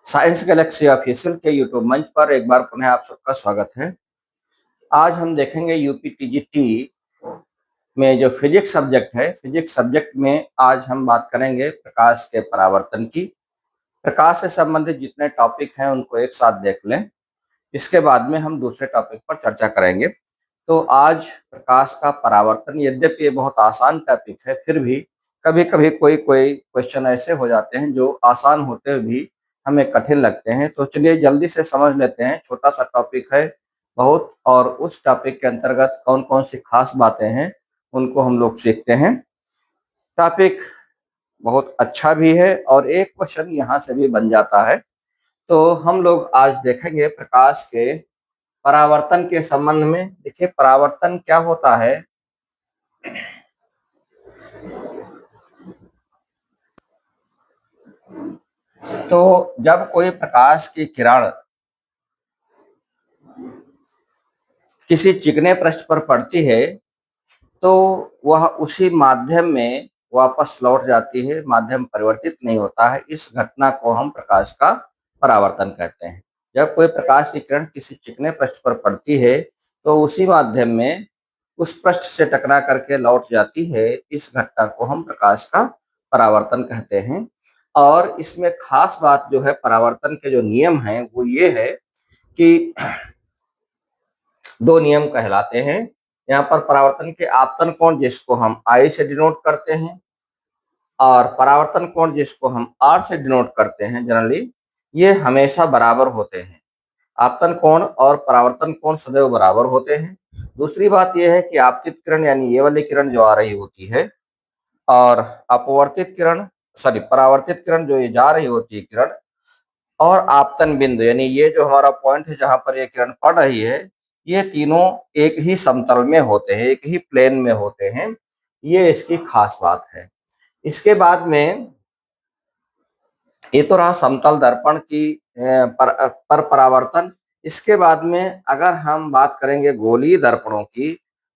Science Galaxy official के YouTube मंच पर एक बार पुनः आप सबका स्वागत है। आज हम देखेंगे यूपीटीजीटी में जो फिजिक्स सब्जेक्ट है, फिजिक्स सब्जेक्ट में आज हम बात करेंगे प्रकाश के परावर्तन की। प्रकाश से संबंधित जितने टॉपिक हैं उनको एक साथ देख लें, इसके बाद में हम दूसरे टॉपिक पर चर्चा करेंगे। तो आज प्रकाश का परावर्तन, यद्यपि ये बहुत आसान टॉपिक है, फिर भी कभी कभी कोई कोई क्वेश्चन ऐसे हो जाते हैं जो आसान होते हुए भी हमें कठिन लगते हैं। तो चलिए जल्दी से समझ लेते हैं। छोटा सा टॉपिक है बहुत, और उस टॉपिक के अंतर्गत कौन कौन सी खास बातें हैं उनको हम लोग सीखते हैं। टॉपिक बहुत अच्छा भी है और एक क्वेश्चन यहाँ से भी बन जाता है। तो हम लोग आज देखेंगे प्रकाश के परावर्तन के संबंध में। देखिए परावर्तन क्या होता है। तो जब कोई प्रकाश की किरण किसी चिकने पृष्ठ पर पड़ती है तो वह उसी माध्यम में वापस लौट जाती है, माध्यम परिवर्तित नहीं होता है। इस घटना को हम प्रकाश का परावर्तन कहते हैं। जब कोई प्रकाश की किरण किसी चिकने पृष्ठ पर पड़ती है तो उसी माध्यम में उस पृष्ठ से टकरा करके लौट जाती है। इस घटना को हम प्रकाश का परावर्तन कहते हैं। और इसमें खास बात जो है, परावर्तन के जो नियम हैं वो ये है कि दो नियम कहलाते हैं। यहाँ पर परावर्तन के आपतन कोण जिसको हम आई से डिनोट करते हैं, और परावर्तन कोण जिसको हम आर से डिनोट करते हैं जनरली, ये हमेशा बराबर होते हैं। आपतन कोण और परावर्तन कोण सदैव बराबर होते हैं। दूसरी बात यह है कि आपतित किरण यानी ये वाली किरण जो आ रही होती है, और अपवर्तित किरण परावर्तित किरण जो ये जा रही होती है किरण, और आपतन बिंदु यानी ये जो हमारा पॉइंट है जहां पर ये किरण पड़ रही है, ये तीनों एक ही समतल में होते हैं, एक ही प्लेन में होते हैं। ये इसकी खास बात है। इसके बाद में ये तो रहा समतल दर्पण की पर परावर्तन। इसके बाद में अगर हम बात करेंगे गोलीय दर्पणों की,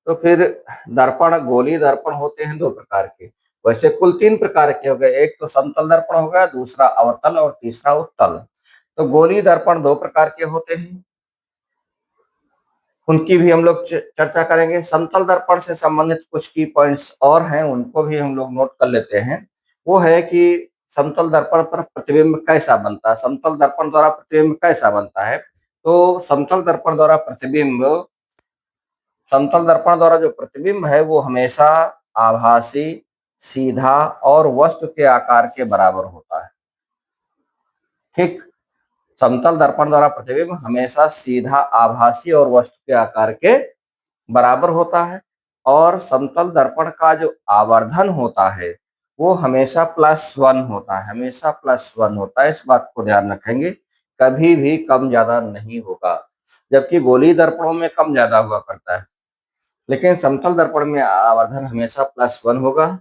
तो फिर दर्पण गोलीय दर्पण होते हैं दो प्रकार के। वैसे कुल तीन प्रकार के हो गए, एक तो समतल दर्पण हो गया, दूसरा अवतल और तीसरा उत्तल। तो गोलीय दर्पण दो प्रकार के होते हैं, उनकी भी हम लोग चर्चा करेंगे। समतल दर्पण से संबंधित कुछ की पॉइंट्स और हैं, उनको भी हम लोग नोट कर लेते हैं। वो है कि समतल दर्पण पर प्रतिबिंब कैसा बनता है, समतल दर्पण द्वारा प्रतिबिंब कैसा बनता है। तो समतल दर्पण द्वारा जो प्रतिबिंब है वो हमेशा आभासी, सीधा और वस्तु के आकार के बराबर होता है। ठीक, समतल दर्पण द्वारा प्रतिबिंब हमेशा सीधा, आभासी और वस्तु के आकार के बराबर होता है। और समतल दर्पण का जो आवर्धन होता है वो हमेशा +1 होता है, हमेशा +1 होता है। इस बात को ध्यान रखेंगे, कभी भी कम ज्यादा नहीं होगा। जबकि गोलीय दर्पणों में कम ज्यादा हुआ करता है, लेकिन समतल दर्पण में आवर्धन हमेशा +1 होगा।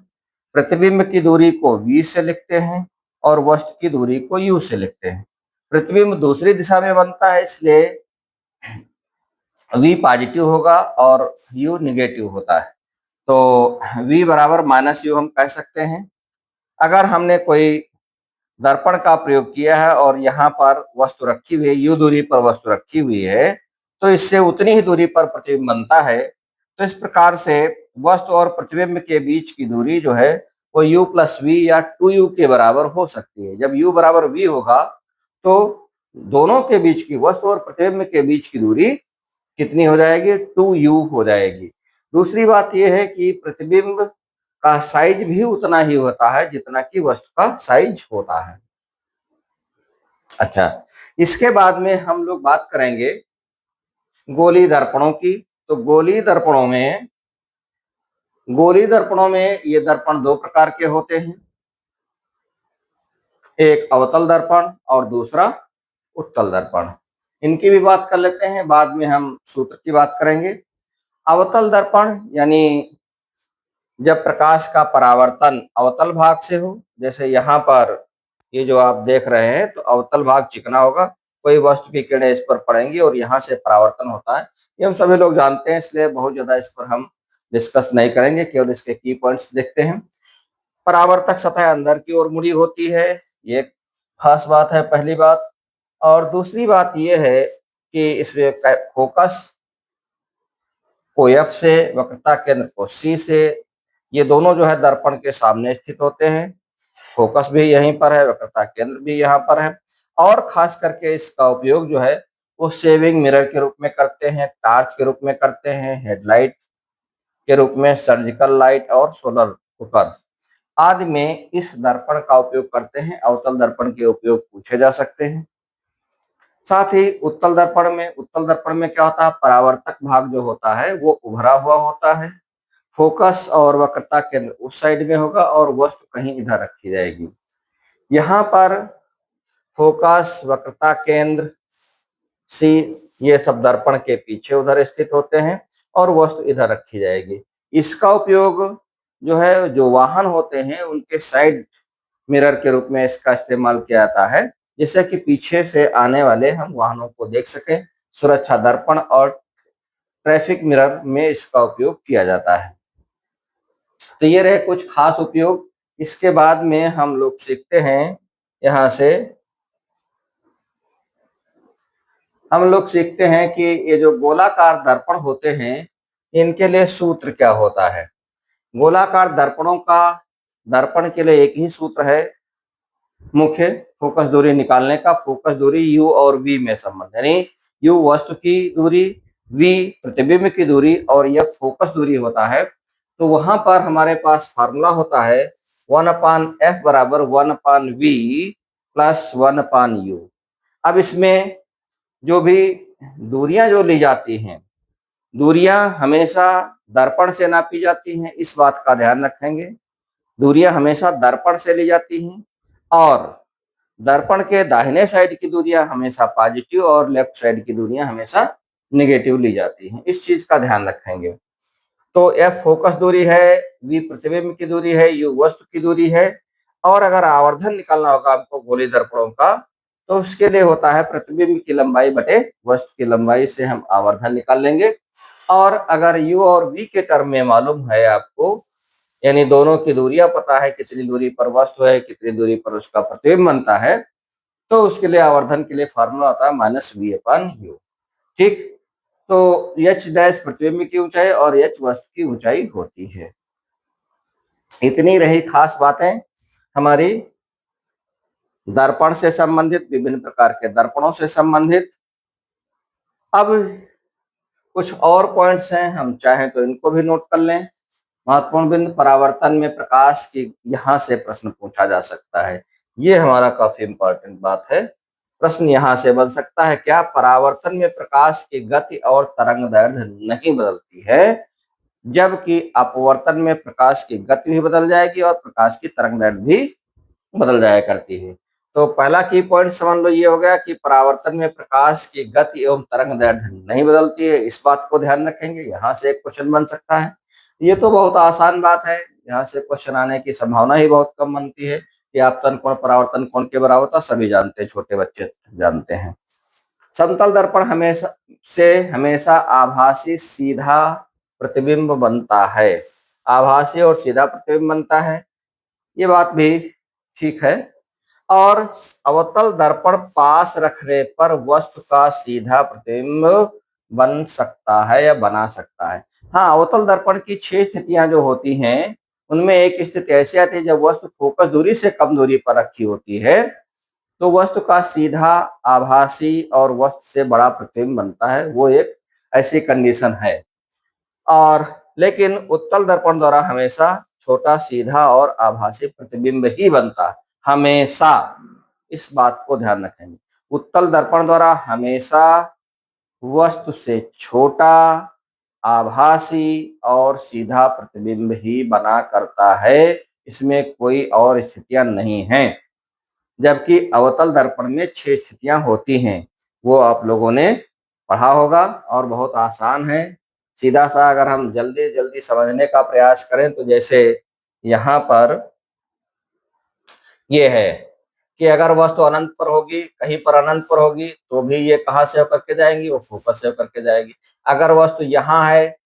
प्रतिबिंब की दूरी को v से लिखते हैं और वस्तु की दूरी को u से लिखते हैं। प्रतिबिंब दूसरी दिशा में बनता है, इसलिए v पॉजिटिव होगा और u निगेटिव होता है। तो v बराबर -u हम कह सकते हैं। अगर हमने कोई दर्पण का प्रयोग किया है और यहाँ पर वस्तु रखी हुई है, u दूरी पर वस्तु रखी हुई है, तो इससे उतनी ही दूरी पर प्रतिबिंब बनता है। तो इस प्रकार से वस्तु और प्रतिबिंब के बीच की दूरी जो है वो u + v या 2u के बराबर हो सकती है। जब u बराबर v होगा तो दोनों के बीच की, वस्तु और प्रतिबिंब के बीच की दूरी कितनी हो जाएगी, 2u हो जाएगी। दूसरी बात यह है कि प्रतिबिंब का साइज भी उतना ही होता है जितना कि वस्तु का साइज होता है। अच्छा, इसके बाद में हम लोग बात करेंगे गोलीय दर्पणों की। तो गोलीय दर्पणों में ये दर्पण दो प्रकार के होते हैं, एक अवतल दर्पण और दूसरा उत्तल दर्पण। इनकी भी बात कर लेते हैं, बाद में हम सूत्र की बात करेंगे। अवतल दर्पण यानी जब प्रकाश का परावर्तन अवतल भाग से हो, जैसे यहाँ पर ये जो आप देख रहे हैं, तो अवतल भाग चिकना होगा, कोई वस्तु की किरणें इस पर पड़ेंगी और यहाँ से परावर्तन होता है। ये हम सभी लोग जानते हैं, इसलिए बहुत ज्यादा इस पर हम डिस्कस नहीं करेंगे, केवल इसके की पॉइंट्स देखते हैं। परावर्तक सतह अंदर की ओर मुड़ी होती है, ये खास बात है। पहली बात, और दूसरी बात यह है कि इसमें फोकस को F से, वक्रता केंद्र को C से, ये दोनों जो है दर्पण के सामने स्थित होते हैं। फोकस भी यहीं पर है, वक्रता केंद्र भी यहाँ पर है। और खास करके इसका उपयोग जो है वो सेविंग मिरर के रूप में करते हैं, टार्च के रूप में करते हैं, हेडलाइट के रूप में, सर्जिकल लाइट और सोलर कुकर आदि में इस दर्पण का उपयोग करते हैं। अवतल दर्पण के उपयोग पूछे जा सकते हैं। साथ ही उत्तल दर्पण में क्या होता है, परावर्तक भाग जो होता है वो उभरा हुआ होता है। फोकस और वक्रता केंद्र उस साइड में होगा और वस्तु कहीं इधर रखी जाएगी। यहाँ पर फोकस, वक्रता केंद्र, सी, ये सब दर्पण के पीछे उधर स्थित होते हैं और वस्तु इधर रखी जाएगी। इसका उपयोग जो है, जो वाहन होते हैं उनके साइड मिरर के रूप में इसका इस्तेमाल किया जाता है, जिससे कि पीछे से आने वाले हम वाहनों को देख सकें। सुरक्षा दर्पण और ट्रैफिक मिरर में इसका उपयोग किया जाता है। तो ये रहे कुछ खास उपयोग। इसके बाद में हम लोग सीखते हैं, यहाँ से हम लोग सीखते हैं कि ये जो गोलाकार दर्पण होते हैं इनके लिए सूत्र क्या होता है। गोलाकार दर्पणों का, दर्पण के लिए एक ही सूत्र है मुख्य फोकस दूरी निकालने का। फोकस दूरी u और v में संबंध, यानी u वस्तु की दूरी, v प्रतिबिंब की दूरी और यह फोकस दूरी होता है। तो वहां पर हमारे पास फार्मूला होता है 1/f बराबर 1/v प्लस 1/u। अब इसमें जो भी दूरियां जो ली जाती हैं, दूरियां हमेशा दर्पण से नापी जाती हैं, इस बात का ध्यान रखेंगे। दूरियां हमेशा दर्पण से ली जाती हैं और दर्पण के दाहिने साइड की दूरियां हमेशा पॉजिटिव और लेफ्ट साइड की दूरियां हमेशा नेगेटिव ली जाती हैं। इस चीज का ध्यान रखेंगे। तो F फोकस दूरी है, V प्रतिबिंब की दूरी है, U वस्तु की दूरी है। और अगर आवर्धन निकालना होगा आपको गोली दर्पणों का, तो उसके लिए होता है प्रतिबिंब की लंबाई बटे वस्तु की लंबाई से हम आवर्धन निकाल लेंगे। और अगर U और V के टर्म में मालूम है आपको, यानी दोनों की दूरियां पता है, कितनी दूरी पर वस्तु है, कितनी दूरी पर उसका प्रतिबिंब बनता है, तो उसके लिए आवर्धन के लिए फार्मूला आता है -v/u। ठीक, तो h डैश प्रतिबिंब की ऊंचाई और h वस्तु की ऊंचाई होती है। इतनी रही खास बातें हमारी दर्पण से संबंधित, विभिन्न प्रकार के दर्पणों से संबंधित। अब कुछ और पॉइंट्स हैं, हम चाहें तो इनको भी नोट कर लें। महत्वपूर्ण बिंदु, परावर्तन में प्रकाश की यहाँ से प्रश्न पूछा जा सकता है। ये हमारा काफी इंपॉर्टेंट बात है। प्रश्न यहाँ से बन सकता है, क्या परावर्तन में प्रकाश की गति और तरंग दैर्ध्य नहीं बदलती है, जबकि अपवर्तन में प्रकाश की गति भी बदल जाएगी और प्रकाश की तरंग दैर्ध्य भी बदल जाया करती है। तो पहला की पॉइंट समझ लो ये हो गया कि परावर्तन में प्रकाश की गति एवं तरंग दैर्ध्य नहीं बदलती है। इस बात को ध्यान रखेंगे। यहाँ से एक क्वेश्चन बन सकता है। ये तो बहुत आसान बात है, यहाँ से क्वेश्चन आने की संभावना ही बहुत कम बनती है कि आपतन कोण परावर्तन कोण के बराबर होता, सभी जानते हैं, छोटे बच्चे जानते हैं। समतल दर्पण हमेशा आभासी सीधा प्रतिबिंब बनता है। आभासी और सीधा प्रतिबिंब बनता है, ये बात भी ठीक है। और अवतल दर्पण पास रखने पर वस्तु का सीधा प्रतिबिंब बन सकता है या बना सकता है। हाँ, अवतल दर्पण की 6 स्थितियां जो होती हैं, उनमें एक स्थिति ऐसी आती है जब वस्तु फोकस दूरी से कम दूरी पर रखी होती है, तो वस्तु का सीधा, आभासी और वस्तु से बड़ा प्रतिबिंब बनता है। वो एक ऐसी कंडीशन है। और लेकिन उत्तल दर्पण द्वारा हमेशा छोटा, सीधा और आभासी प्रतिबिंब ही बनता है, हमेशा। इस बात को ध्यान रखेंगे। उत्तल दर्पण द्वारा हमेशा वस्तु से छोटा, आभासी और सीधा प्रतिबिंब ही बना करता है, इसमें कोई और स्थितियां नहीं हैं। जबकि अवतल दर्पण में 6 स्थितियां होती हैं, वो आप लोगों ने पढ़ा होगा और बहुत आसान है। सीधा सा अगर हम जल्दी जल्दी समझने का प्रयास करें तो जैसे यहाँ पर ये है कि अगर वस्तु अनंत पर होगी, कहीं पर अनंत पर होगी, तो भी ये कहाँ से होकर के जाएंगी, वो फोकस से होकर के जाएगी। अगर वस्तु यहाँ है,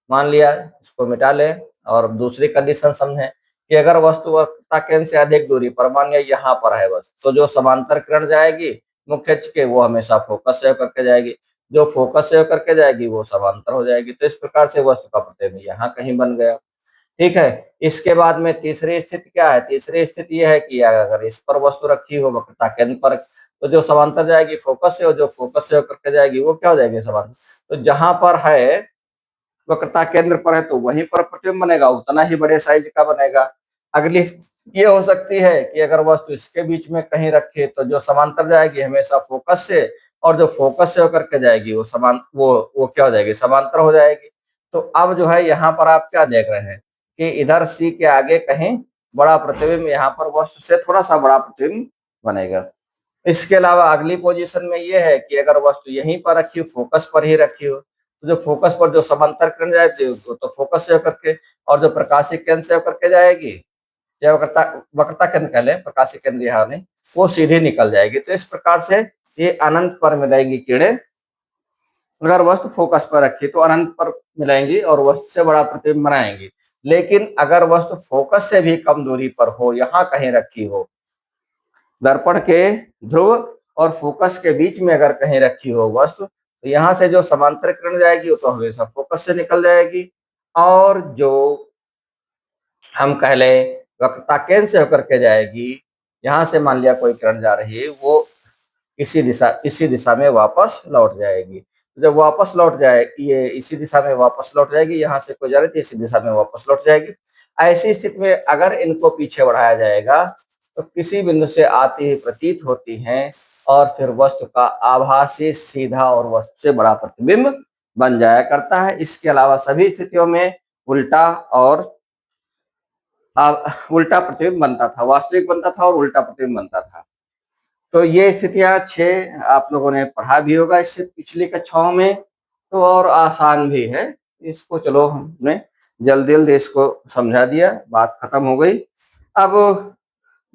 मान लिया, इसको मिटा लें और दूसरी कंडीशन समझें कि अगर वस्तु वक्रता केंद्र से अधिक दूरी पर, मान लिया यहाँ पर है वस्तु, तो जो समांतर किरण जाएगी मुख्य अक्ष के, वो हमेशा फोकस से होकर के जाएगी। जो फोकस से होकर के जाएगी वो समांतर हो जाएगी। तो इस प्रकार से वस्तु का प्रतिबिंब यहाँ कहीं बन गया। ठीक है। इसके बाद में तीसरी स्थिति क्या है? तीसरी स्थिति यह है कि अगर इस पर वस्तु रखी हो वक्रता केंद्र पर, तो जो समांतर जाएगी फोकस से, और जो फोकस से होकर के जाएगी वो क्या हो जाएगी? समांतर। तो जहां पर है वक्रता केंद्र पर है तो वहीं पर प्रतिबिंब बनेगा, उतना ही बड़े साइज का बनेगा। अगली ये हो सकती है कि अगर वस्तु इसके बीच में कहीं रखे तो जो समांतर जाएगी हमेशा फोकस से, और जो फोकस से होकर के जाएगी वो क्या हो जाएगी? समांतर हो जाएगी। तो अब जो है यहाँ पर आप क्या देख रहे हैं कि इधर सी के आगे कहीं बड़ा प्रतिबिंब, यहाँ पर वस्तु से थोड़ा सा बड़ा प्रतिबिंब बनेगा। इसके अलावा अगली पोजीशन में ये है कि अगर वस्तु यहीं पर रखी हो, फोकस पर ही रखी हो, तो जो फोकस पर जो समांतर किरण जाती है तो फोकस से होकर के, और जो प्रकाशिक केंद्र से होकर के जाएगी, या वक्रता केंद्र कह लें, प्रकाशिक केंद्र यहाँ नहीं, वो सीधी निकल जाएगी। तो इस प्रकार से ये अनंत पर मिलाएंगी किरणें। अगर वस्तु फोकस पर रखी तो अनंत पर मिलाएंगी और वस्तु से बड़ा प्रतिबिंब बनाएंगी। लेकिन अगर वस्तु फोकस से भी कम दूरी पर हो, यहाँ कहीं रखी हो, दर्पण के ध्रुव और फोकस के बीच में अगर कहीं रखी हो वस्तु, तो यहाँ से जो समांतर किरण जाएगी वो तो हमेशा फोकस से निकल जाएगी, और जो हम कह लें वक्रता केंद्र से होकर के जाएगी, यहाँ से मान लिया कोई किरण जा रही है, वो इसी दिशा में वापस लौट जाएगी। तो जब वापस लौट जाएगी, ये इसी दिशा में वापस लौट जाएगी, यहाँ से कोई जा रही थी इसी दिशा में वापस लौट जाएगी। ऐसी स्थिति में अगर इनको पीछे बढ़ाया जाएगा तो किसी बिंदु से आती हुई प्रतीत होती हैं, और फिर वस्तु का आभासी सीधा और वस्तु से बड़ा प्रतिबिंब बन जाया करता है। इसके अलावा सभी स्थितियों में उल्टा प्रतिबिंब बनता था, वास्तविक बनता था और उल्टा प्रतिबिंब बनता था। तो ये स्थितियां 6 आप लोगों ने पढ़ा भी होगा इससे पिछली कक्षाओं में, तो और आसान भी है। इसको चलो हमने जल्दी जल्दी इसको समझा दिया, बात खत्म हो गई। अब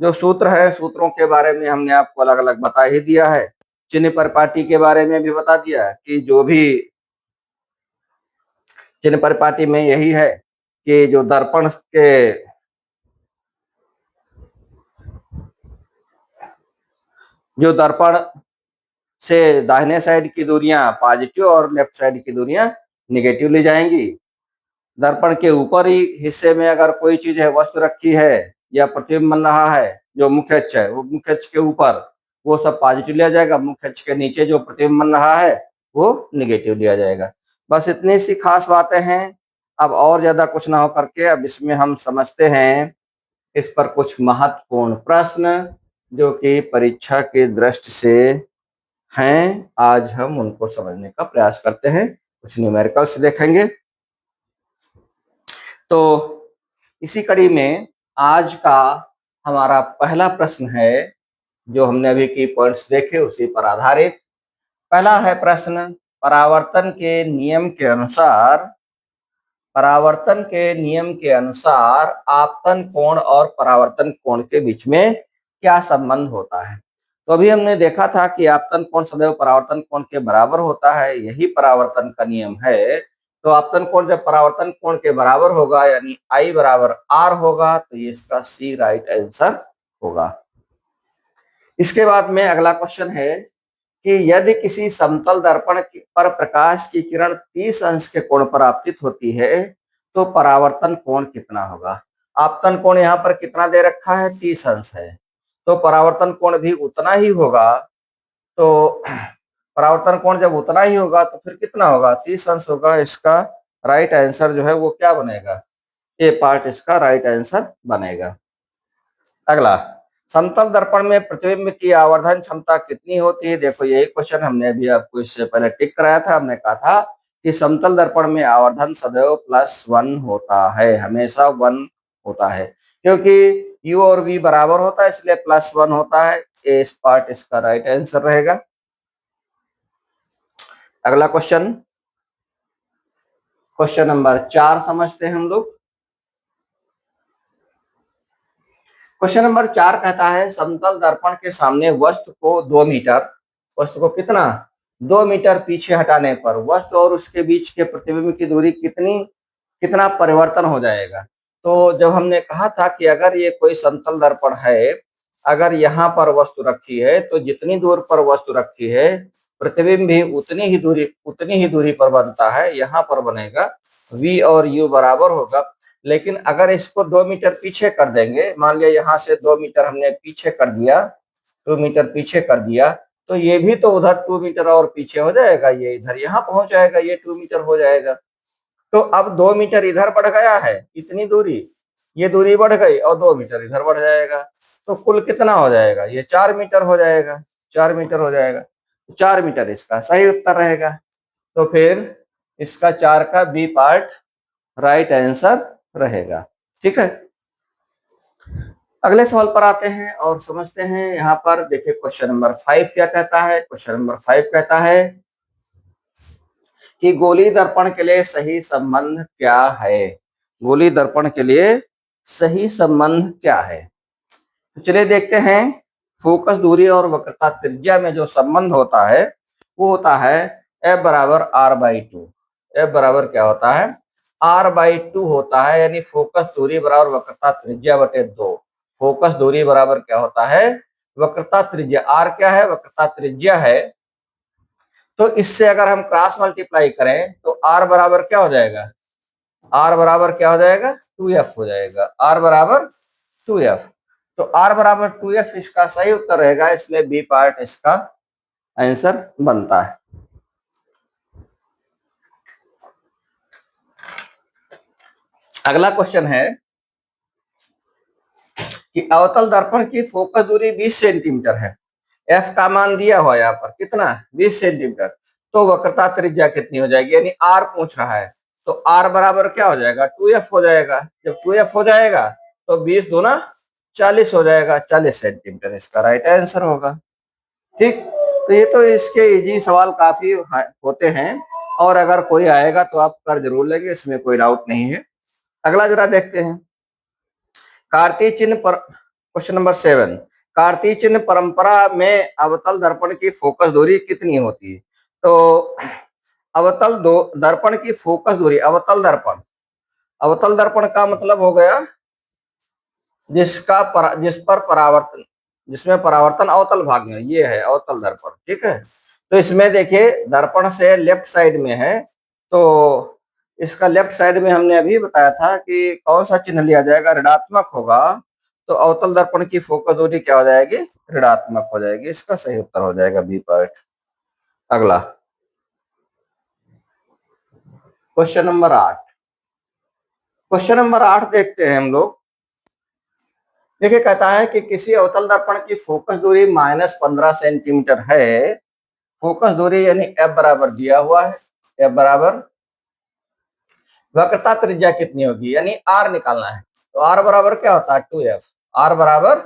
जो सूत्र है, सूत्रों के बारे में हमने आपको अलग अलग बता ही दिया है। चिन्ह परिपाटी के बारे में भी बता दिया है कि जो भी चिन्ह परिपाटी में यही है कि जो दर्पण से दाहिने साइड की दूरियां पॉजिटिव और लेफ्ट साइड की दूरियां निगेटिव ली जाएंगी। दर्पण के ऊपरी हिस्से में अगर कोई चीज है, वस्तु रखी है या प्रतिबिंब बन रहा है, जो मुख्य अक्ष है वो मुख्य अक्ष के ऊपर वो सब पॉजिटिव लिया जाएगा, मुख्य अक्ष के नीचे जो प्रतिबिंब बन रहा है वो निगेटिव लिया जाएगा। बस इतनी सी खास बातें हैं। अब और ज्यादा कुछ ना हो करके अब इसमें हम समझते हैं इस पर कुछ महत्वपूर्ण प्रश्न जो कि परीक्षा की दृष्टि से हैं। आज हम उनको समझने का प्रयास करते हैं, कुछ न्यूमेरिकल्स देखेंगे। तो इसी कड़ी में आज का हमारा पहला प्रश्न है, जो हमने अभी की पॉइंट्स देखे उसी पर आधारित। पहला है प्रश्न, परावर्तन के नियम के अनुसार आपतन कोण और परावर्तन कोण के बीच में क्या संबंध होता है? तो अभी हमने देखा था कि आपतन कोण सदैव परावर्तन कोण के बराबर होता है, यही परावर्तन का नियम है। तो आपतन कोण जब परावर्तन कोण के बराबर होगा, यानी I बराबर R होगा, तो ये इसका C राइट आंसर होगा। इसके बाद में अगला क्वेश्चन है कि यदि किसी समतल दर्पण पर प्रकाश की किरण 30 अंश के कोण पर आपतित होती है तो परावर्तन कोण कितना होगा? आपतन कोण यहाँ पर कितना दे रखा है? 30 अंश है, तो परावर्तन कोण भी उतना ही होगा। तो परावर्तन कोण जब उतना ही होगा तो फिर कितना होगा? 30 अंश होगा। इसका राइट आंसर जो है वो क्या बनेगा? ए पार्ट इसका राइट आंसर बनेगा। अगला, समतल दर्पण में प्रतिबिंब की आवर्धन क्षमता कितनी होती है? देखो यही क्वेश्चन हमने अभी आपको इससे पहले टिक कराया था। हमने कहा था कि समतल दर्पण में आवर्धन सदैव +1 होता है, हमेशा 1 होता है, क्योंकि U और V बराबर होता है इसलिए +1 होता है। ए इस पार्ट इसका राइट आंसर रहेगा। अगला क्वेश्चन नंबर 4 समझते हैं हम लोग। क्वेश्चन नंबर 4 कहता है समतल दर्पण के सामने वस्तु को 2 मीटर, वस्तु को कितना? 2 मीटर पीछे हटाने पर वस्तु और उसके बीच के प्रतिबिंब की दूरी कितना परिवर्तन हो जाएगा? तो जब हमने कहा था कि अगर ये कोई समतल दर्पण है अगर यहाँ पर वस्तु रखी है तो जितनी दूर पर वस्तु रखी है प्रतिबिंब भी उतनी ही दूरी पर बनता है, यहाँ पर बनेगा v और u बराबर होगा। लेकिन अगर इसको 2 मीटर पीछे कर देंगे, मान लिया यहाँ से 2 मीटर हमने पीछे कर दिया, 2 मीटर पीछे कर दिया, तो ये भी तो उधर 2 मीटर और पीछे हो जाएगा, ये इधर यहाँ पहुंच जाएगा, ये 2 मीटर हो जाएगा। तो अब 2 मीटर इधर बढ़ गया है, इतनी दूरी, ये दूरी बढ़ गई और 2 मीटर इधर बढ़ जाएगा, तो कुल कितना हो जाएगा, ये 4 मीटर हो जाएगा, 4 मीटर हो जाएगा। 4 मीटर इसका सही उत्तर रहेगा। तो फिर इसका 4 का बी पार्ट राइट आंसर रहेगा। ठीक है, अगले सवाल पर आते हैं और समझते हैं। यहाँ पर देखिए क्वेश्चन नंबर 5 क्या कहता है। क्वेश्चन नंबर 5 कहता है कि गोली दर्पण के लिए सही संबंध क्या है। गोली दर्पण के लिए सही संबंध क्या है, तो चलिए देखते हैं। फोकस दूरी और वक्रता त्रिज्या में जो संबंध होता है वो होता है F बराबर R/2। F बराबर क्या होता है, R/2 होता है, यानी फोकस दूरी बराबर वक्रता त्रिज्या बटे 2। फोकस दूरी बराबर क्या होता है, वक्रता त्रिज्या। R क्या है, वक्रता त्रिज्या है। तो इससे अगर हम क्रॉस मल्टीप्लाई करें तो R बराबर क्या हो जाएगा, R बराबर क्या हो जाएगा, 2F हो जाएगा। R बराबर 2F। तो R बराबर 2F इसका सही उत्तर रहेगा, इसलिए बी पार्ट इसका आंसर बनता है। अगला क्वेश्चन है कि अवतल दर्पण की फोकस दूरी 20 सेंटीमीटर है। F का मान दिया हुआ यहाँ पर कितना, 20 सेंटीमीटर। तो वक्रता त्रिज्या कितनी हो जाएगी, यानी R पूछ रहा है, तो R बराबर क्या हो जाएगा, 2F हो जाएगा। जब 2F हो जाएगा तो 20 दूना 40 हो जाएगा, 40 सेंटीमीटर इसका राइट आंसर होगा। ठीक, तो ये तो इसके इजी सवाल काफी होते हैं, और अगर कोई आएगा तो आप कर जरूर लेंगे, इसमें कोई डाउट नहीं है। अगला जरा देखते हैं। कार्तीय चिन्ह पर क्वेश्चन नंबर 7, कार्तीय चिन्ह परंपरा में अवतल दर्पण की फोकस दूरी कितनी होती है। तो अवतल दर्पण की फोकस दूरी, अवतल दर्पण का मतलब हो गया जिसमें परावर्तन अवतल भाग में, ये है अवतल दर्पण। ठीक है, तो इसमें देखिए दर्पण से लेफ्ट साइड में है, तो इसका लेफ्ट साइड में हमने अभी बताया था कि कौन सा चिन्ह लिया जाएगा, ऋणात्मक होगा। तो अवतल दर्पण की फोकस दूरी क्या हो जाएगी, ऋणात्मक हो जाएगी। इसका सही उत्तर हो जाएगा बी पार्ट। अगला क्वेश्चन नंबर 8। क्वेश्चन नंबर 8 देखते हैं हम लोग। देखिए कहता है कि किसी अवतल दर्पण की फोकस दूरी -15 सेंटीमीटर है। फोकस दूरी यानी F बराबर दिया हुआ है, F बराबर वक्रता त्रिज्या कितनी होगी, यानी R निकालना है। तो R बराबर क्या होता है, 2F। R बराबर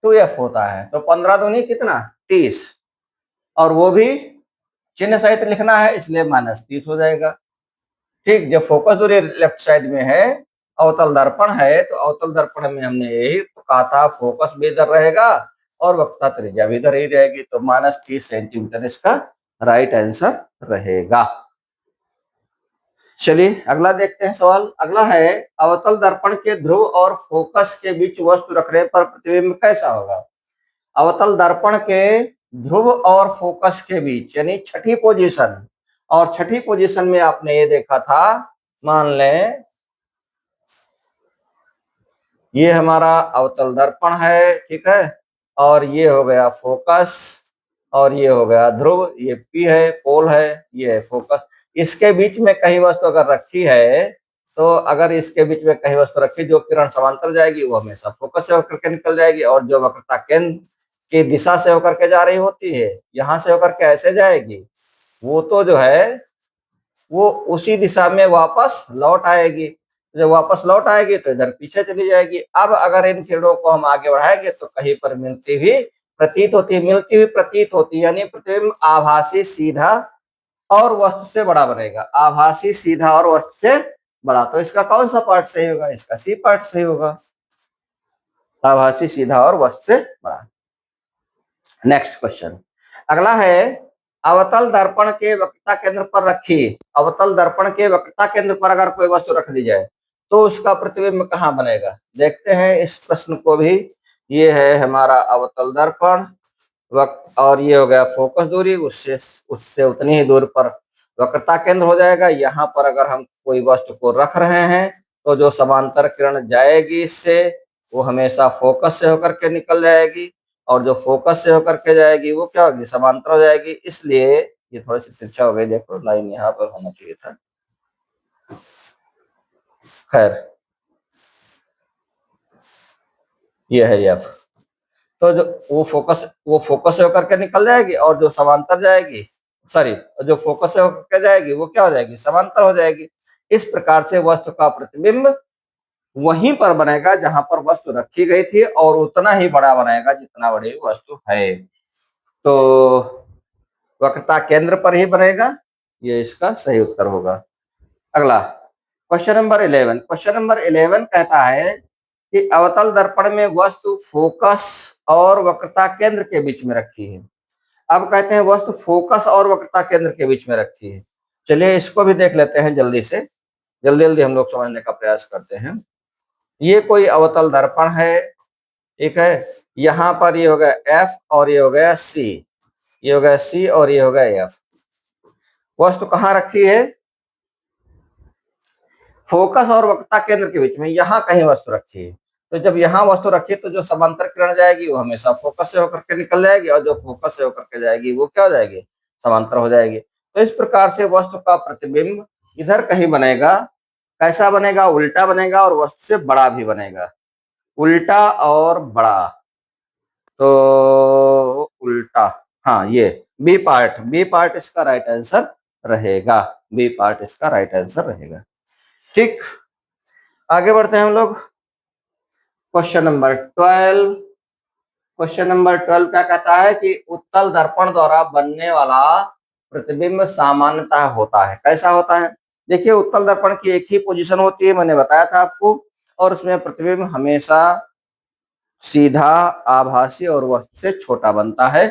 2F होता है। तो 15 दूनी कितना, 30, और वो भी चिन्ह सहित लिखना है, इसलिए -30 हो जाएगा। ठीक, जब फोकस दूरी लेफ्ट साइड में है, अवतल दर्पण है, तो अवतल दर्पण में हमने यही तो कहा था, फोकस भी इधर रहेगा और वक्रता त्रिज्या भी इधर ही रहेगी। तो -30 सेंटीमीटर इसका राइट आंसर रहेगा। चलिए अगला देखते हैं सवाल। अगला है अवतल दर्पण के ध्रुव और फोकस के बीच वस्तु रखने पर प्रतिबिंब कैसा होगा। अवतल दर्पण के ध्रुव और फोकस के बीच, यानी छठी पोजीशन, और छठी पोजीशन में आपने ये देखा था, मान लें ये हमारा अवतल दर्पण है, ठीक है, और ये हो गया फोकस, और ये हो गया ध्रुव, ये P है, पोल है, ये है फोकस। इसके बीच में कहीं वस्तु अगर रखी है, तो अगर इसके बीच में कहीं वस्तु रखी जो किरण समांतर जाएगी वो हमेशा फोकस से होकर के निकल जाएगी, और जो वक्रता केंद्र की दिशा से होकर के जा रही होती है, यहां से होकर के ऐसे जाएगी, वो तो जो है वो उसी दिशा में वापस लौट आएगी। जब वापस लौट आएगी तो इधर पीछे चली जाएगी। अब अगर इन किरणों को हम आगे बढ़ाएंगे तो कहीं पर मिलती हुई प्रतीत होती, यानी प्रतिबिंब आभासी सीधा और वस्तु से बड़ा बनेगा। आभासी सीधा और वस्तु से बड़ा, तो इसका कौन सा पार्ट सही होगा, इसका सी पार्ट सही होगा, आभासी सीधा और वस्तु से बड़ा। नेक्स्ट क्वेश्चन अगला है, अवतल दर्पण के वक्रता केंद्र पर रखी, अवतल दर्पण के वक्रता केंद्र पर अगर कोई वस्तु रख दी जाए तो उसका प्रतिबिंब कहाँ बनेगा। देखते हैं इस प्रश्न को भी, ये है हमारा अवतल दर्पण वक्त, और ये हो गया फोकस दूरी, उससे उससे उतनी ही दूर पर वक्रता केंद्र हो जाएगा। यहाँ पर अगर हम कोई वस्तु को रख रहे हैं तो जो समांतर किरण जाएगी इससे, वो हमेशा फोकस से होकर के निकल जाएगी, और जो फोकस से होकर के जाएगी वो क्या होगी, समांतर हो जाएगी। इसलिए ये थोड़ी सी तिरछा हो गई, देखो लाइन यहाँ पर होना चाहिए था। खैर, ये है एफ। तो जो वो फोकस से होकर के निकल जाएगी, और जो समांतर जाएगी, सॉरी, जो फोकस से होकर के जाएगी वो क्या हो जाएगी, समांतर हो जाएगी। इस प्रकार से वस्तु का प्रतिबिंब वहीं पर बनेगा जहां पर वस्तु रखी गई थी, और उतना ही बड़ा बनेगा जितना बड़ी वस्तु है। तो वक्रता केंद्र पर ही बनेगा, ये इसका सही उत्तर होगा। अगला क्वेश्चन नंबर 11। क्वेश्चन नंबर 11 कहता है कि अवतल दर्पण में वस्तु फोकस और वक्रता केंद्र के बीच में रखी है। अब कहते हैं वस्तु फोकस और वक्रता केंद्र के बीच में रखी है। चलिए इसको भी देख लेते हैं जल्दी से, जल्दी जल्दी हम लोग समझने का प्रयास करते हैं। ये कोई अवतल दर्पण है, ठीक है। यहाँ पर ये हो गया एफ और ये हो गया सी, ये हो गया सी और ये हो गया एफ। वस्तु कहाँ रखी है, फोकस और वक्रता केंद्र के बीच में, यहाँ कहीं वस्तु रखी है। तो जब यहाँ वस्तु रखी तो जो समांतर किरण जाएगी वो हमेशा फोकस से होकर के निकल जाएगी, और जो फोकस से होकर के जाएगी वो क्या हो जाएगी, समांतर हो जाएगी। तो इस प्रकार से वस्तु का प्रतिबिंब इधर कहीं बनेगा। कैसा बनेगा, उल्टा बनेगा, और वस्तु से बड़ा भी बनेगा, उल्टा और बड़ा। तो उल्टा, हाँ, ये बी पार्ट इसका राइट आंसर रहेगा, बी पार्ट इसका राइट आंसर रहेगा। ठीक, आगे बढ़ते हैं हम लोग। Question number 12। क्वेश्चन नंबर 12 क्या कहता है कि उत्तल दर्पण द्वारा बनने वाला प्रतिबिंब सामान्यतः होता है, कैसा होता है। देखिए उत्तल दर्पण की एक ही पोजीशन होती है, मैंने बताया था आपको, और उसमें प्रतिबिंब हमेशा सीधा, आभासी और वस्तु से छोटा बनता है।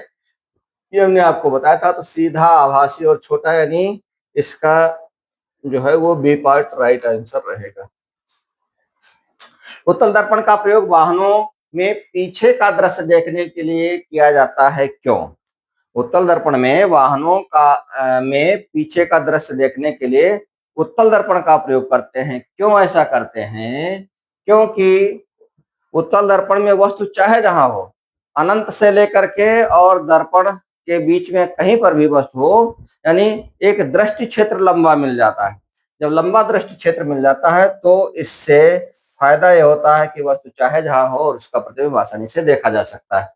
ये हमने आपको बताया था। तो सीधा, आभासी और छोटा, यानी इसका जो है वो बी पार्ट राइट आंसर रहेगा। उत्तल दर्पण का प्रयोग वाहनों में पीछे का दृश्य देखने के लिए किया जाता है, क्यों। उत्तल दर्पण में वाहनों का में पीछे का दृश्य देखने के लिए उत्तल दर्पण का प्रयोग करते हैं। क्यों ऐसा करते हैं, क्योंकि उत्तल दर्पण में वस्तु चाहे जहां हो, अनंत से लेकर के और दर्पण के बीच में कहीं पर भी वस्तु हो, यानी एक दृष्टि क्षेत्र लंबा मिल जाता है। जब लंबा दृष्टि क्षेत्र मिल जाता है तो इससे फायदा यह होता है कि वस्तु चाहे जहां हो और उसका प्रतिबिंब आसानी से देखा जा सकता है।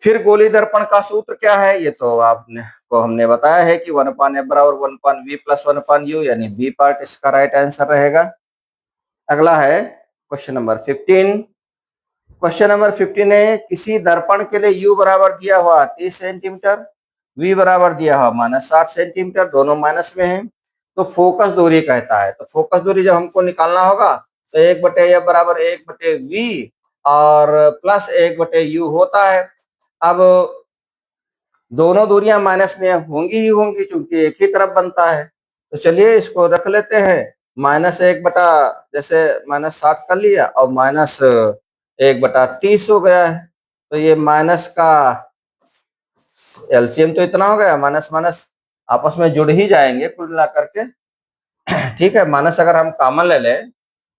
फिर गोली दर्पण का सूत्र क्या है, ये तो आपने को हमने बताया है कि 1/f बराबर 1/v प्लस 1/u, यानी बी पार्ट इसका राइट आंसर रहेगा। अगला है क्वेश्चन नंबर 15। क्वेश्चन नंबर 15 है किसी दर्पण के लिए u बराबर दिया हुआ 30 सेंटीमीटर, v बराबर दिया हुआ -60 सेंटीमीटर, दोनों माइनस में है। तो फोकस दूरी कहता है, तो फोकस दूरी जब हमको निकालना होगा तो 1/f बराबर 1/v और प्लस 1/u होता है। अब दोनों दूरियां माइनस में होंगी ही होंगी, चूंकि एक ही तरफ बनता है। तो चलिए इसको रख लेते हैं, -1 जैसे -60 कर लिया, और -1/30 हो गया है। तो ये माइनस का एलसीएम तो इतना हो गया, माइनस माइनस आपस में जुड़ ही जाएंगे कुल मिला करके। ठीक है, माइनस अगर हम कॉमन ले लें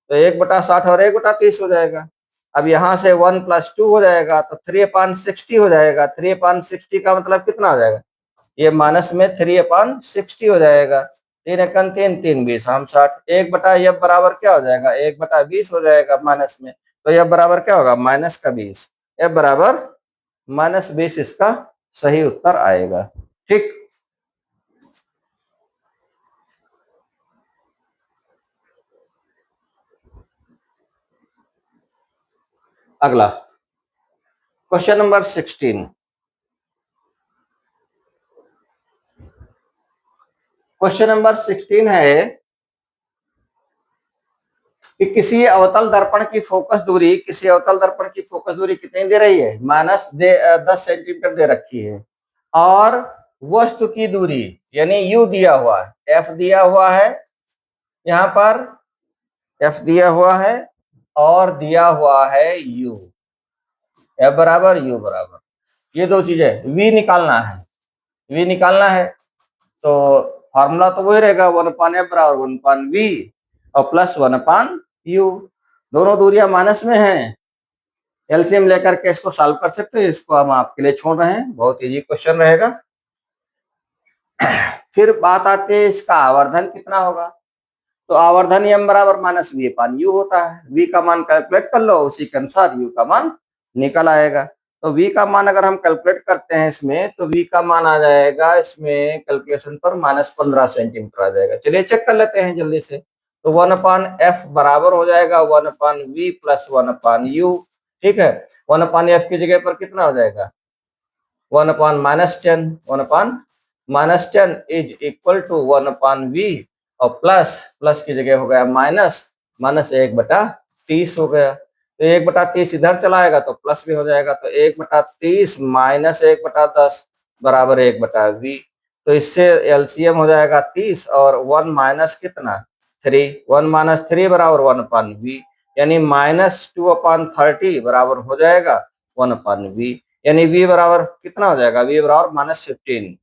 तो 1/60 और 1/30 हो जाएगा। अब यहाँ से 1 + 2 हो जाएगा, तो 3/60 हो जाएगा। 3/60 का मतलब कितना हो जाएगा, ये माइनस में 3/60 हो जाएगा। 3 एकन 3, 3 20, हम 60। 1/f बराबर क्या हो जाएगा, 1/20 हो जाएगा माइनस में। तो f बराबर क्या होगा, -20। f बराबर -20 इसका सही उत्तर आएगा। ठीक, अगला क्वेश्चन नंबर 16। क्वेश्चन नंबर 16 है कि किसी अवतल दर्पण की फोकस दूरी, किसी अवतल दर्पण की फोकस दूरी कितनी दे रही है, -10 सेंटीमीटर दे रखी है, और वस्तु की दूरी यानी u दिया हुआ है, f दिया हुआ है, यहाँ पर f दिया हुआ है और दिया हुआ है u। F बराबर U बराबर, ये दो चीजें V निकालना है, V निकालना है तो फॉर्मूला तो वही रहेगा 1/F बराबर 1/V और प्लस 1/U। दोनों दूरियां माइनस में हैं, एलसीएम लेकर के इसको सॉल्व कर सकते हो, इसको हम आपके लिए छोड़ रहे हैं, बहुत इजी क्वेश्चन रहेगा। फिर बात आती है इसका आवर्धन कितना होगा, तो आवर्धन m बराबर माइनस V अपान U होता है, V का मान कैलकुलेट कर लो, उसी के अनुसार U का मान निकल आएगा। तो V का मान अगर हम कैलकुलेट करते हैं इसमें, तो V का मान आ जाएगा इसमें कैलकुलेशन पर -15 सेंटीमीटर आ जाएगा। चलिए चेक कर लेते हैं जल्दी से। तो 1/F बराबर हो जाएगा 1/V प्लस 1/U, ठीक है। 1/F की जगह पर कितना हो जाएगा 1/-10, 1/-10 इज इक्वल टू 1/V और प्लस की जगह हो गया माइनस 1/30 हो गया। तो 1/30 इधर चलाएगा तो प्लस भी हो जाएगा, तो 1/30 माइनस 1/10 बराबर 1/V। तो इससे एलसीएम हो जाएगा 30 और 1 माइनस कितना 3, 1 - 3 बराबर 1/V, यानी -2/30 बराबर हो जाएगा 1/V, यानी V बराबर कितना हो जाएगा, V बराबर -15,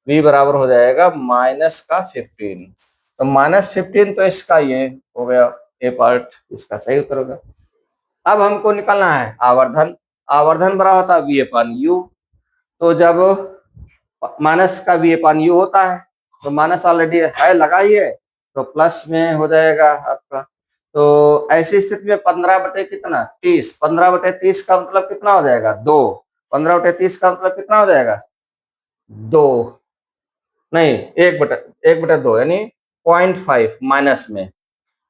V बराबर हो जाएगा -15। तो -15 तो इसका ये हो गया ए पार्ट, इसका सही उत्तर होगा। अब हमको निकालना है आवर्धन, आवर्धन बराबर होता है V/U। तो जब माइनस का V/U होता है तो माइनस ऑलरेडी है लगा ही है, तो प्लस में हो जाएगा आपका। तो ऐसी स्थिति में 15 कितना 30, 15/30 का मतलब कितना हो जाएगा 2, 15/30 का मतलब कितना हो जाएगा 2, नहीं 1/2 यानी 0.5 माइनस में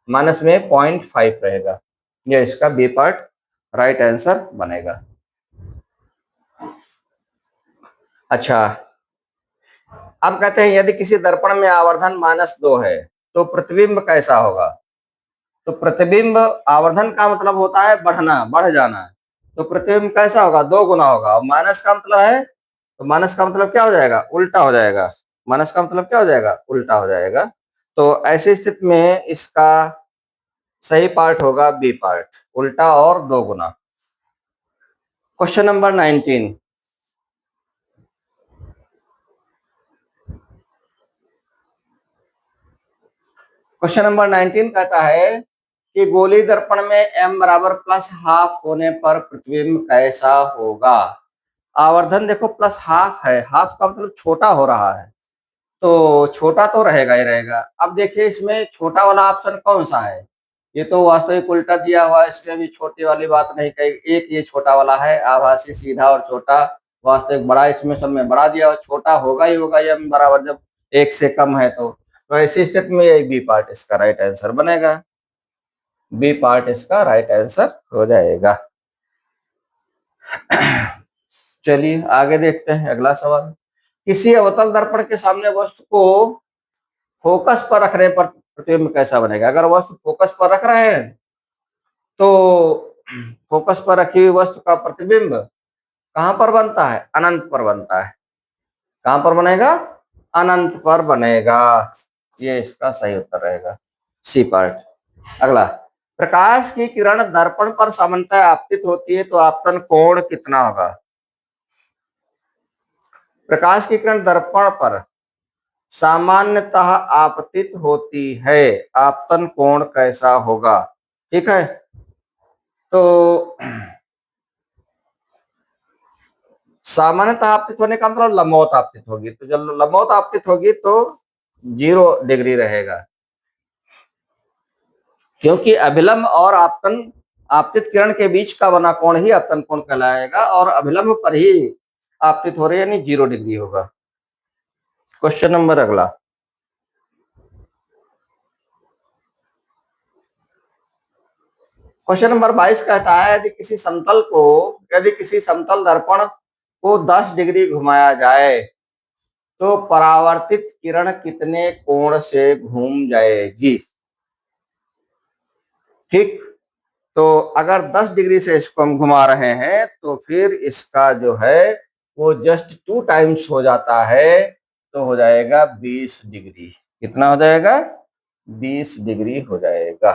0.5 रहेगा। ये इसका बी पार्ट राइट आंसर बनेगा। अच्छा, अब कहते हैं यदि किसी दर्पण में आवर्धन -2 है तो प्रतिबिंब कैसा होगा। तो प्रतिबिंब आवर्धन का मतलब होता है बढ़ना, बढ़ जाना, तो प्रतिबिंब कैसा होगा 2 गुना होगा। और माइनस का मतलब है, तो माइनस का मतलब क्या हो जाएगा उल्टा हो जाएगा, माइनस का मतलब क्या हो जाएगा उल्टा हो जाएगा। तो ऐसी स्थिति में इसका सही पार्ट होगा बी पार्ट, उल्टा और 2 गुना। क्वेश्चन नंबर 19, क्वेश्चन नंबर 19 कहता है कि गोली दर्पण में m बराबर +½ होने पर प्रतिबिंब कैसा होगा। आवर्धन देखो +½ है, हाफ का मतलब छोटा हो रहा है, तो छोटा तो रहेगा ही रहेगा। अब देखिए इसमें छोटा वाला ऑप्शन कौन सा है, ये तो वास्तविक उल्टा दिया हुआ है, इसमें भी छोटी वाली बात नहीं कही। एक ये छोटा वाला है, आभासी सीधा और छोटा, वास्तविक बड़ा, इसमें सब में बड़ा दिया हुआ, छोटा होगा ही होगा m बराबर जब 1 से कम है। तो ऐसी स्थिति में ये बी पार्ट इसका राइट आंसर बनेगा, बी पार्ट इसका राइट आंसर हो जाएगा। चलिए आगे देखते हैं अगला सवाल। किसी अवतल दर्पण के सामने वस्तु को फोकस पर रखने पर प्रतिबिंब कैसा बनेगा। अगर वस्तु फोकस पर रख रहे हैं तो फोकस पर रखी हुई वस्तु का प्रतिबिंब कहां पर बनता है, अनंत पर बनता है। कहां पर बनेगा, अनंत पर बनेगा। ये इसका सही उत्तर रहेगा, सी पार्ट। अगला, प्रकाश की किरण दर्पण पर सामान्यतः आपतित होती है तो आपतन कोण कितना होगा। प्रकाश की किरण दर्पण पर सामान्यतः आपतित होती है, आपतन कोण कैसा होगा। ठीक है, तो सामान्यतः आपतित होने का मतलब लंबवत आपतित होगी, तो जब लंबवत आपतित होगी तो 0 डिग्री रहेगा, क्योंकि अभिलंब और आपतन आपतित किरण के बीच का बना कोण ही आपतन कोण कहलाएगा, और अभिलंब पर ही आपतित हो रही है, यानी 0 डिग्री होगा। क्वेश्चन नंबर अगला, क्वेश्चन नंबर 22 कहता है यदि किसी समतल दर्पण को 10 डिग्री घुमाया जाए तो परावर्तित किरण कितने कोण से घूम जाएगी। ठीक, तो अगर 10 डिग्री से इसको हम घुमा रहे हैं तो फिर इसका जो है वो जस्ट 2 टाइम्स हो जाता है, तो हो जाएगा 20 डिग्री। कितना हो जाएगा 20 डिग्री हो जाएगा,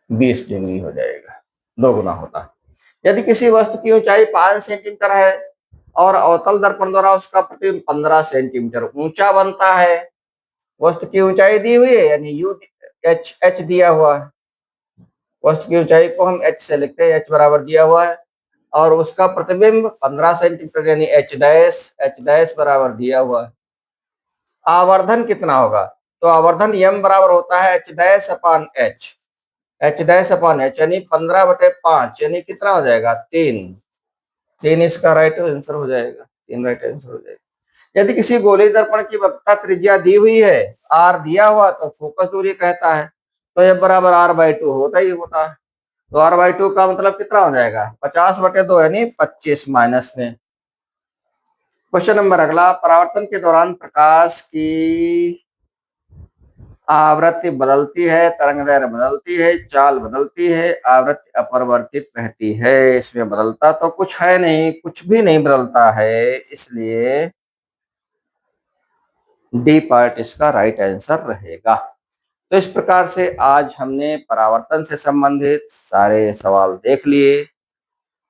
20 डिग्री हो जाएगा। दोगुना होता है। यदि किसी वस्तु की ऊंचाई 5 सेंटीमीटर है और अवतल दर्पण द्वारा उसका प्रतिबिंब 15 सेंटीमीटर ऊंचा बनता है, वस्तु की ऊंचाई दी हुई है यानी यू एच एच दिया हुआ है, वस्तु की ऊंचाई को हम एच से लिखते हैं, एच बराबर दिया हुआ है, और उसका प्रतिबिंब 15 सेंटीमीटर यानी एच डैश बराबर दिया हुआ है। आवर्धन कितना होगा? तो आवर्धन यम बराबर होता है H dash upon H, H dash upon H यानी 15/5 यानी कितना हो जाएगा? 3। 3 इसका राइट आंसर हो जाएगा, 3 राइट आंसर हो जाएगा। यदि किसी गोली दर्पण की वक्रता त्रिज्या दी हुई है, आर दिया हुआ, तो फोकस दूरी कहता है, तो एफ बराबर r/2 होता ही होता है। तो r/2 का मतलब कितना हो जाएगा? 50/2 यानी 25 माइनस में। क्वेश्चन नंबर अगला, परावर्तन के दौरान प्रकाश की आवृत्ति बदलती है, तरंगदैर्घ्य बदलती है, चाल बदलती है, आवृत्ति अपरिवर्तित रहती है। इसमें बदलता तो कुछ है नहीं, कुछ भी नहीं बदलता है, इसलिए डी पार्ट इसका राइट आंसर रहेगा। तो इस प्रकार से आज हमने परावर्तन से संबंधित सारे सवाल देख लिए,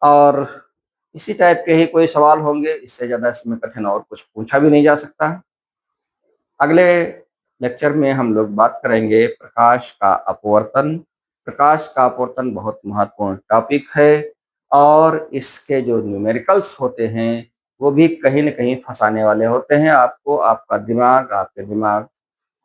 और इसी टाइप के ही कोई सवाल होंगे, इससे ज्यादा इसमें कठिन और कुछ पूछा भी नहीं जा सकता। अगले लेक्चर में हम लोग बात करेंगे प्रकाश का अपवर्तन। प्रकाश का अपवर्तन बहुत महत्वपूर्ण टॉपिक है, और इसके जो न्यूमेरिकल्स होते हैं वो भी कहीं न कहीं फंसाने वाले होते हैं आपको, आपके दिमाग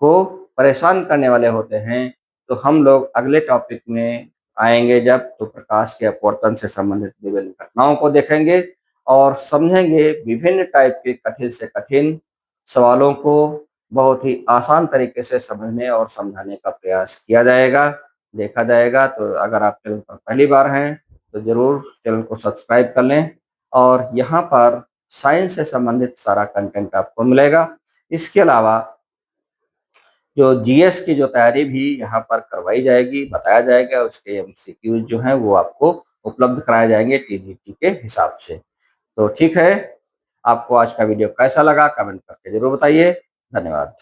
को परेशान करने वाले होते हैं। तो हम लोग अगले टॉपिक में आएंगे जब, तो प्रकाश के अपवर्तन से संबंधित विभिन्न घटनाओं को देखेंगे और समझेंगे। विभिन्न टाइप के कठिन से कठिन सवालों को बहुत ही आसान तरीके से समझने और समझाने का प्रयास किया जाएगा, देखा जाएगा। तो अगर आप चैनल पर पहली बार हैं तो जरूर चैनल को सब्सक्राइब कर लें, और यहाँ पर साइंस से संबंधित सारा कंटेंट आपको मिलेगा। इसके अलावा जो जीएस की जो तैयारी भी यहाँ पर करवाई जाएगी, बताया जाएगा, उसके एमसीक्यूज जो हैं वो आपको उपलब्ध कराए जाएंगे टीजीटी के हिसाब से। तो ठीक है, आपको आज का वीडियो कैसा लगा कमेंट करके जरूर बताइए। धन्यवाद।